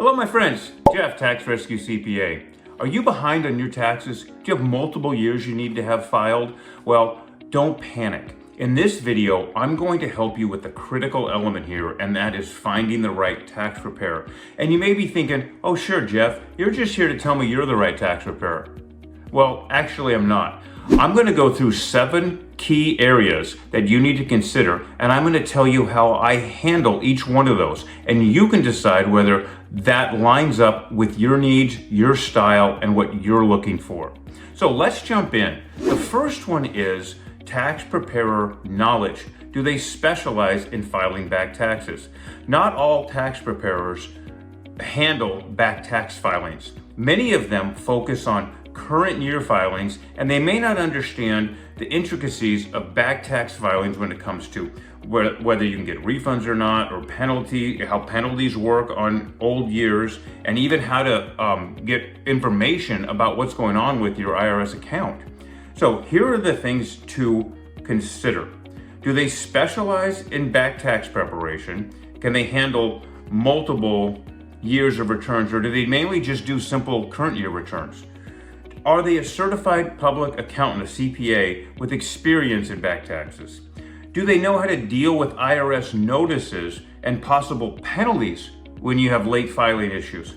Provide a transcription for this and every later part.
Hello, my friends. Jeff, Tax Rescue CPA. Are you behind on your taxes? Do you have multiple years you need to have filed? Well, don't panic. In this video, I'm going to help you with the critical element here, and that is finding the right tax preparer. And you may be thinking, oh sure, Jeff, you're just here to tell me you're the right tax preparer. Well, actually, I'm not. I'm going to go through 7 key areas that you need to consider, and I'm going to tell you how I handle each one of those. And you can decide whether that lines up with your needs, your style, and what you're looking for. So let's jump in. The first one is tax preparer knowledge. Do they specialize in filing back taxes? Not all tax preparers handle back tax filings. Many of them focus on current year filings, and they may not understand the intricacies of back tax filings when it comes to whether you can get refunds or not, or how penalties work on old years, and even how to get information about what's going on with your IRS account. So here are the things to consider. Do they specialize in back tax preparation? Can they handle multiple years of returns, or do they mainly just do simple current year returns? Are they a certified public accountant, a CPA, with experience in back taxes? Do they know how to deal with IRS notices and possible penalties when you have late filing issues?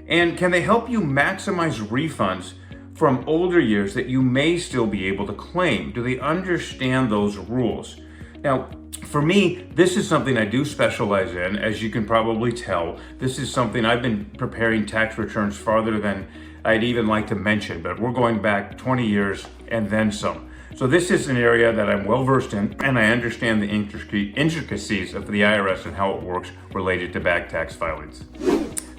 And can they help you maximize refunds from older years that you may still be able to claim? Do they understand those rules? Now, for me, this is something I do specialize in. As you can probably tell, this is something I've been preparing tax returns farther than I'd even like to mention, but we're going back 20 years and then some. So this is an area that I'm well versed in, and I understand the intricacies of the IRS and how it works related to back tax filings.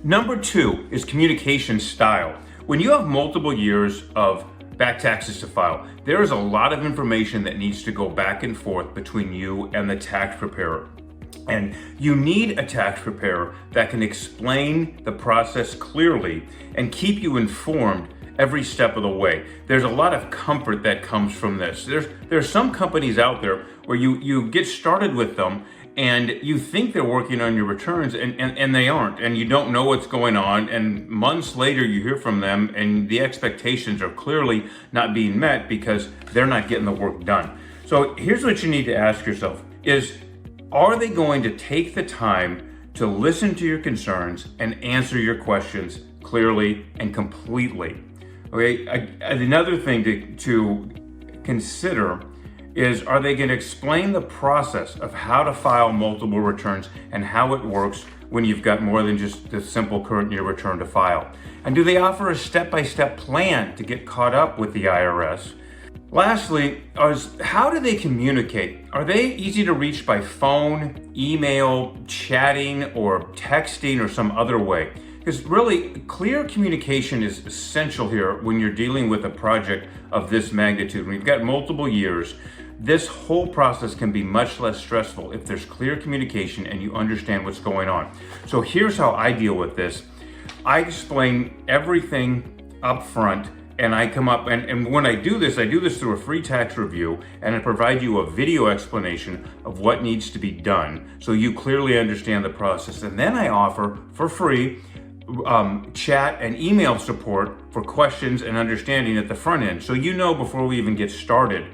Number 2 is communication style. When you have multiple years of back taxes to file, there is a lot of information that needs to go back and forth between you and the tax preparer. And you need a tax preparer that can explain the process clearly and keep you informed every step of the way. There's a lot of comfort that comes from this. There's some companies out there where you get started with them and you think they're working on your returns and they aren't, and you don't know what's going on, and months later you hear from them and the expectations are clearly not being met because they're not getting the work done. So here's what you need to ask yourself is, are they going to take the time to listen to your concerns and answer your questions clearly and completely? Okay, another thing to consider is, are they going to explain the process of how to file multiple returns and how it works when you've got more than just the simple current year return to file? And do they offer a step-by-step plan to get caught up with the IRS? Lastly, how do they communicate? Are they easy to reach by phone, email, chatting, or texting, or some other way? Because really, clear communication is essential here when you're dealing with a project of this magnitude. When you've got multiple years, this whole process can be much less stressful if there's clear communication and you understand what's going on. So here's how I deal with this. I explain everything up front, and I come up, and when I do this through a free tax review, and I provide you a video explanation of what needs to be done so you clearly understand the process. And then I offer for free chat and email support for questions and understanding at the front end, so you know before we even get started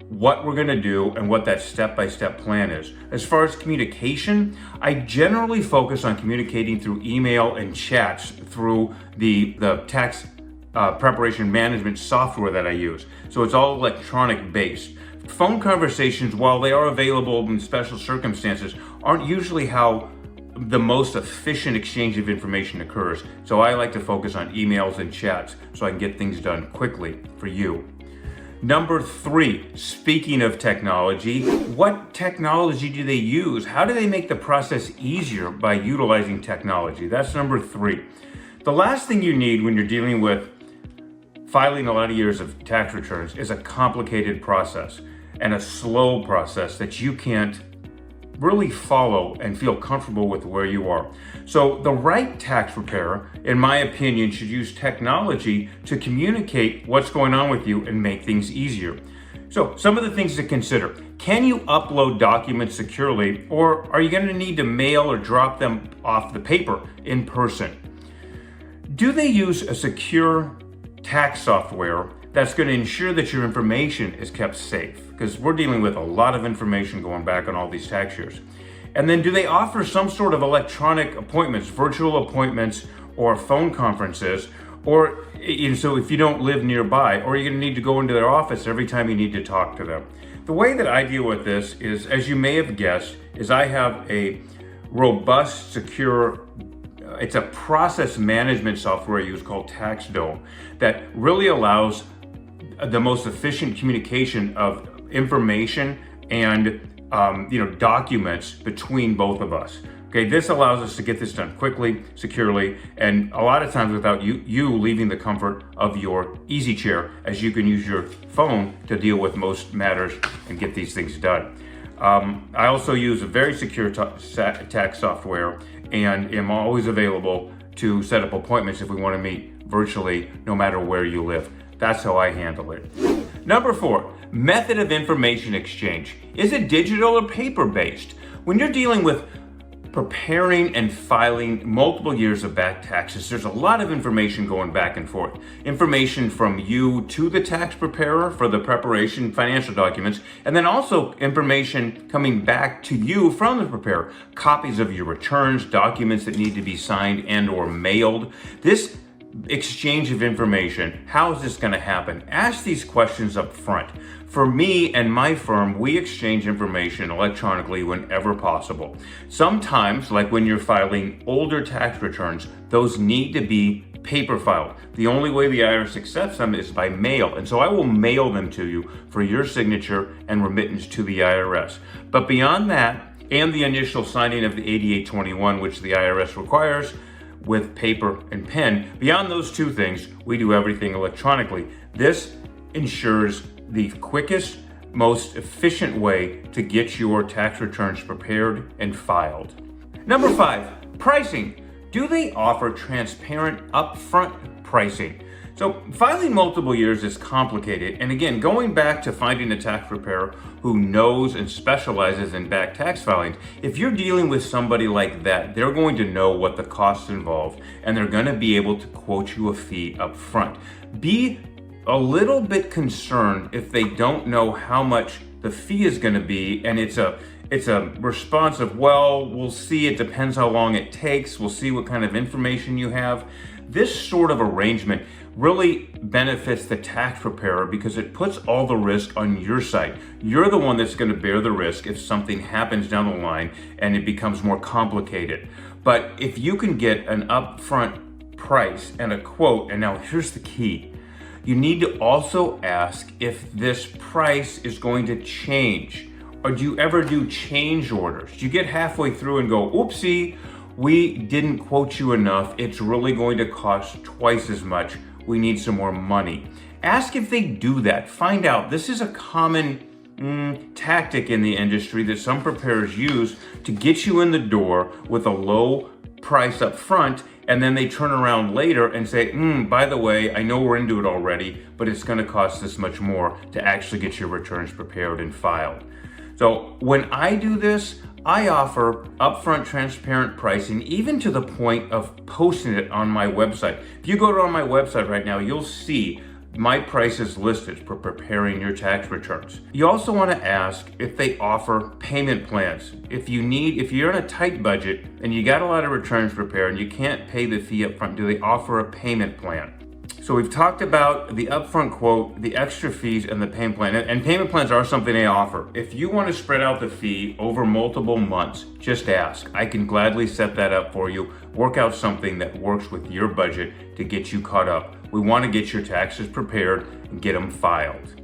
what we're going to do and what that step-by-step plan is. As far as communication, I generally focus on communicating through email and chats through the tax preparation management software that I use. So it's all electronic based. Phone conversations, while they are available in special circumstances, aren't usually how the most efficient exchange of information occurs. So I like to focus on emails and chats so I can get things done quickly for you. Number 3, speaking of technology, what technology do they use? How do they make the process easier by utilizing technology? That's number 3. The last thing you need when you're dealing with filing a lot of years of tax returns is a complicated process and a slow process that you can't really follow and feel comfortable with where you are. So the right tax preparer, in my opinion, should use technology to communicate what's going on with you and make things easier. So some of the things to consider. Can you upload documents securely, or are you going to need to mail or drop them off the paper in person? Do they use a secure tax software that's going to ensure that your information is kept safe? Because we're dealing with a lot of information going back on all these tax years. And then do they offer some sort of electronic appointments, virtual appointments, or phone conferences? Or so if you don't live nearby, or you're going to need to go into their office every time you need to talk to them. The way that I deal with this is, as you may have guessed, is I have a robust, secure, it's a process management software I use called TaxDome that really allows the most efficient communication of information and documents between both of us. Okay, this allows us to get this done quickly, securely, and a lot of times without you leaving the comfort of your easy chair, as you can use your phone to deal with most matters and get these things done. I also use a very secure tax software and am always available to set up appointments if we want to meet virtually, no matter where you live. That's how I handle it. Number 4, method of information exchange. Is it digital or paper-based? When you're dealing with preparing and filing multiple years of back taxes, there's a lot of information going back and forth. Information from you to the tax preparer for the preparation financial documents, and then also information coming back to you from the preparer. Copies of your returns, documents that need to be signed and or mailed. This exchange of information, how is this going to happen? Ask these questions up front. For me and my firm, we exchange information electronically whenever possible. Sometimes, like when you're filing older tax returns, those need to be paper filed. The only way the IRS accepts them is by mail, and so I will mail them to you for your signature and remittance to the IRS. But beyond that, and the initial signing of the 8821, which the IRS requires, with paper and pen. Beyond those two things, we do everything electronically. This ensures the quickest, most efficient way to get your tax returns prepared and filed. Number 5, pricing. Do they offer transparent upfront pricing? So filing multiple years is complicated. And again, going back to finding a tax preparer who knows and specializes in back tax filings, if you're dealing with somebody like that, they're going to know what the costs involved, and they're going to be able to quote you a fee up front. Be a little bit concerned if they don't know how much the fee is going to be, and it's a response of, well, we'll see, it depends how long it takes, we'll see what kind of information you have. This sort of arrangement really benefits the tax preparer because it puts all the risk on your side. You're the one that's going to bear the risk if something happens down the line and it becomes more complicated. But if you can get an upfront price and a quote, and now here's the key, you need to also ask if this price is going to change. Or do you ever do change orders? Do you get halfway through and go, oopsie, we didn't quote you enough, it's really going to cost twice as much, we need some more money? Ask if they do that. Find out. This is a common tactic in the industry that some preparers use to get you in the door with a low price up front, and then they turn around later and say, by the way, I know we're into it already, but it's going to cost this much more to actually get your returns prepared and filed. So when I do this, I offer upfront transparent pricing, even to the point of posting it on my website. If you go on my website right now, you'll see my prices listed for preparing your tax returns. You also want to ask if they offer payment plans. If you're in a tight budget and you got a lot of returns prepared and you can't pay the fee up front, do they offer a payment plan? So we've talked about the upfront quote, the extra fees, and the payment plan. And payment plans are something they offer. If you want to spread out the fee over multiple months, just ask. I can gladly set that up for you. Work out something that works with your budget to get you caught up. We want to get your taxes prepared and get them filed.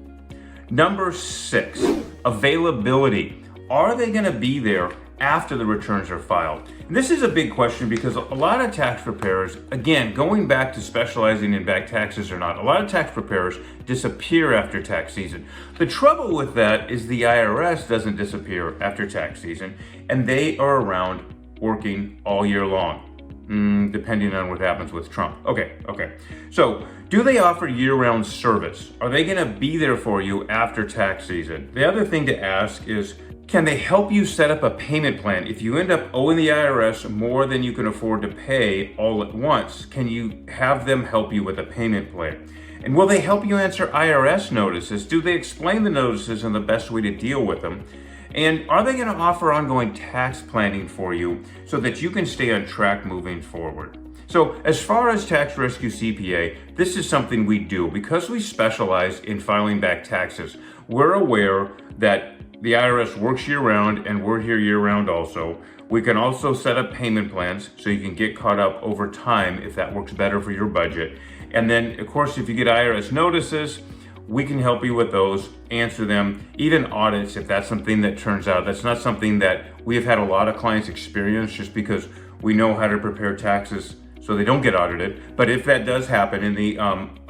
Number 6, availability. Are they going to be there after the returns are filed? And this is a big question because a lot of tax preparers, again, going back to specializing in back taxes or not, a lot of tax preparers disappear after tax season. The trouble with that is the IRS doesn't disappear after tax season, and they are around working all year long. Depending on what happens with Trump. Okay. So, do they offer year-round service? Are they gonna be there for you after tax season? The other thing to ask is, can they help you set up a payment plan? If you end up owing the IRS more than you can afford to pay all at once, can you have them help you with a payment plan? And will they help you answer IRS notices? Do they explain the notices and the best way to deal with them? And are they going to offer ongoing tax planning for you so that you can stay on track moving forward? So as far as Tax Rescue CPA, this is something we do. Because we specialize in filing back taxes, we're aware that the IRS works year-round and we're here year-round also. We can also set up payment plans so you can get caught up over time if that works better for your budget. And then, of course, if you get IRS notices, we can help you with those, answer them, even audits if that's something that turns out. That's not something that we have had a lot of clients experience just because we know how to prepare taxes so they don't get audited. But if that does happen in the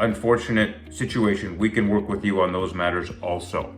unfortunate situation, we can work with you on those matters also.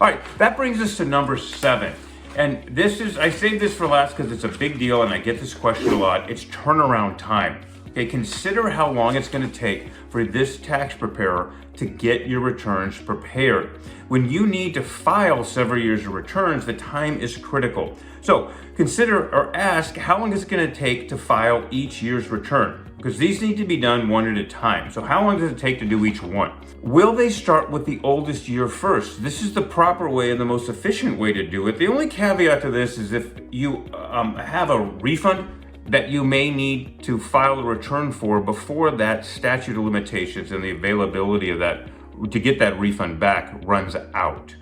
All right, that brings us to number 7. And this is, I saved this for last because it's a big deal and I get this question a lot. It's turnaround time. Okay, consider how long it's going to take for this tax preparer to get your returns prepared. When you need to file several years of returns, the time is critical. So consider or ask how long is it going to take to file each year's return? Because these need to be done one at a time. So how long does it take to do each one? Will they start with the oldest year first? This is the proper way and the most efficient way to do it. The only caveat to this is if you have a refund that you may need to file a return for before that statute of limitations and the availability of that to get that refund back runs out.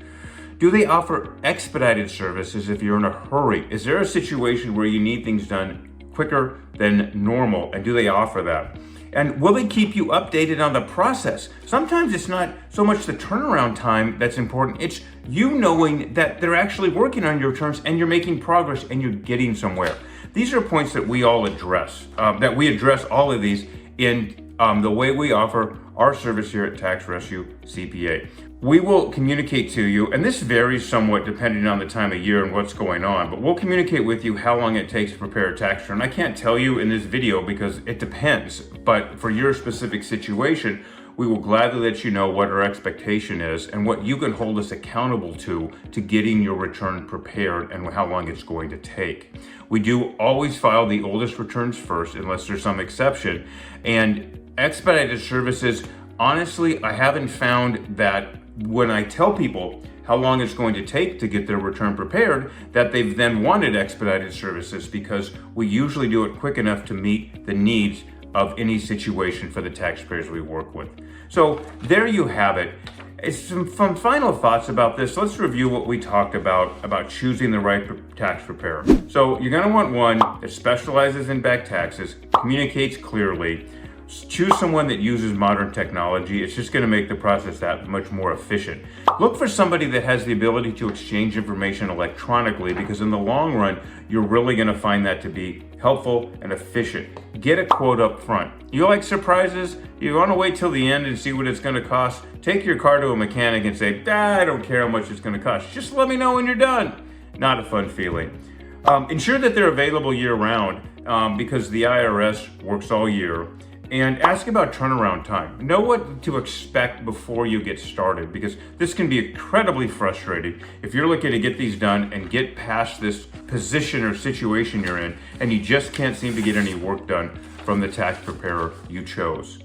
Do they offer expedited services if you're in a hurry? Is there a situation where you need things done quicker than normal, and do they offer that? And will they keep you updated on the process? Sometimes it's not so much the turnaround time that's important, it's you knowing that they're actually working on your returns and you're making progress and you're getting somewhere. These are points that we all address, that we address all of these in the way we offer our service here at Tax Rescue CPA. We will communicate to you, and this varies somewhat depending on the time of year and what's going on, but we'll communicate with you how long it takes to prepare a tax return. I can't tell you in this video because it depends, but for your specific situation, we will gladly let you know what our expectation is and what you can hold us accountable to getting your return prepared and how long it's going to take. We do always file the oldest returns first unless there's some exception, and expedited services, honestly, I haven't found that when I tell people how long it's going to take to get their return prepared, that they've then wanted expedited services, because we usually do it quick enough to meet the needs of any situation for the taxpayers we work with. So there you have it. It's some final thoughts about this. Let's review what we talked about choosing the right tax preparer. So you're gonna want one that specializes in back taxes, communicates clearly. Choose someone that uses modern technology. It's just going to make the process that much more efficient. Look for somebody that has the ability to exchange information electronically, because in the long run, you're really going to find that to be helpful and efficient. Get a quote up front. You like surprises? You want to wait till the end and see what it's going to cost? Take your car to a mechanic and say, I don't care how much it's going to cost. Just let me know when you're done. Not a fun feeling. Ensure that they're available year-round because the IRS works all year. And ask about turnaround time. Know what to expect before you get started, because this can be incredibly frustrating if you're looking to get these done and get past this position or situation you're in, and you just can't seem to get any work done from the tax preparer you chose.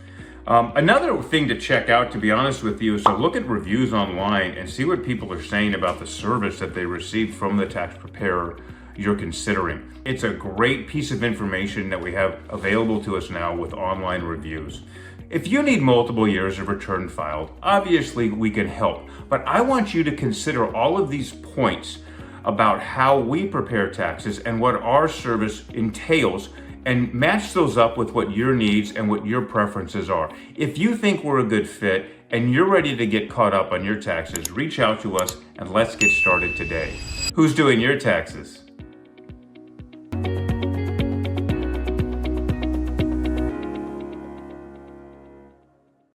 Another thing to check out, to be honest with you, is to look at reviews online and see what people are saying about the service that they received from the tax preparer you're considering. It's a great piece of information that we have available to us now with online reviews. If you need multiple years of return filed, obviously we can help, but I want you to consider all of these points about how we prepare taxes and what our service entails, and match those up with what your needs and what your preferences are. If you think we're a good fit and you're ready to get caught up on your taxes, reach out to us and let's get started today. Who's doing your taxes?